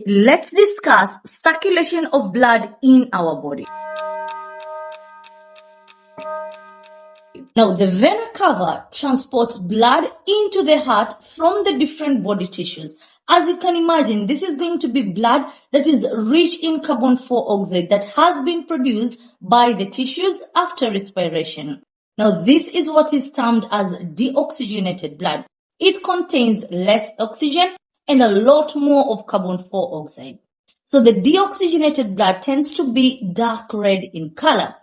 Let's discuss circulation of blood in our body. Now, the vena cava transports blood into the heart from the different body tissues. As you can imagine, this is going to be blood that is rich in carbon dioxide that has been produced by the tissues after respiration. Now, this is what is termed as deoxygenated blood. It contains less oxygen and a lot more of carbon dioxide. So the deoxygenated blood tends to be dark red in color.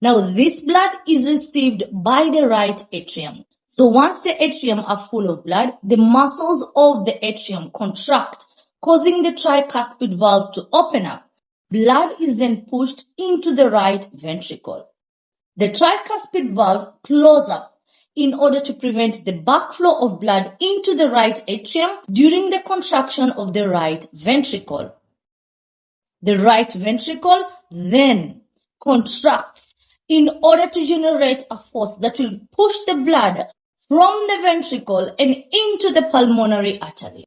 Now, this blood is received by the right atrium. So once the atrium are full of blood, the muscles of the atrium contract, causing the tricuspid valve to open up. Blood is then pushed into the right ventricle. The tricuspid valve closes up in order to prevent the backflow of blood into the right atrium during the contraction of the right ventricle. The right ventricle then contracts in order to generate a force that will push the blood from the ventricle and into the pulmonary artery.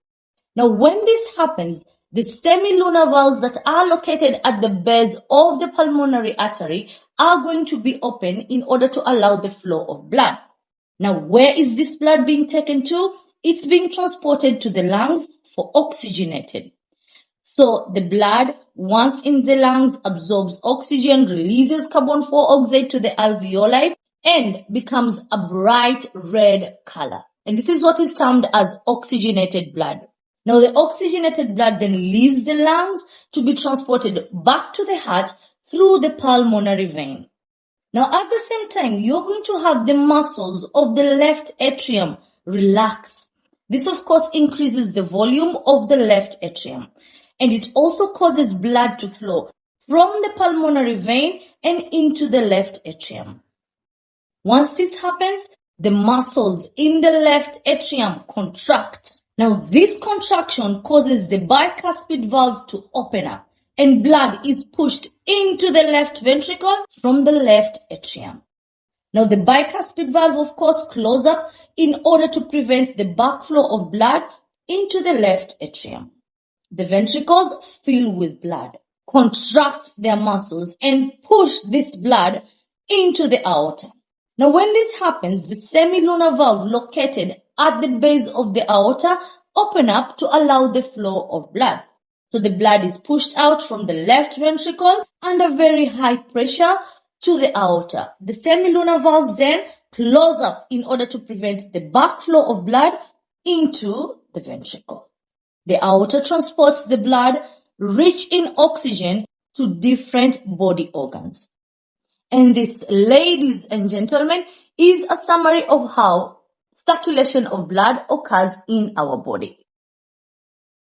Now, when this happens, the semilunar valves that are located at the base of the pulmonary artery are going to be open in order to allow the flow of blood. Now, where is this blood being taken to? It's being transported to the lungs for oxygenated. So the blood, once in the lungs, absorbs oxygen, releases carbon dioxide to the alveoli, and becomes a bright red color. And this is what is termed as oxygenated blood. Now the oxygenated blood then leaves the lungs to be transported back to the heart through the pulmonary vein. Now at the same time, you're going to have the muscles of the left atrium relax. This of course increases the volume of the left atrium. And it also causes blood to flow from the pulmonary vein and into the left atrium. Once this happens, the muscles in the left atrium contract. Now, this contraction causes the bicuspid valve to open up, and blood is pushed into the left ventricle from the left atrium. Now, the bicuspid valve, of course, closes up in order to prevent the backflow of blood into the left atrium. The ventricles fill with blood, contract their muscles, and push this blood into the aorta. Now, when this happens, the semilunar valve located at the base of the aorta open up to allow the flow of blood. So the blood is pushed out from the left ventricle under very high pressure to the aorta. The semilunar valves then close up in order to prevent the backflow of blood into the ventricle. The aorta transports the blood rich in oxygen to different body organs. And this, ladies and gentlemen, is a summary of how circulation of blood occurs in our body.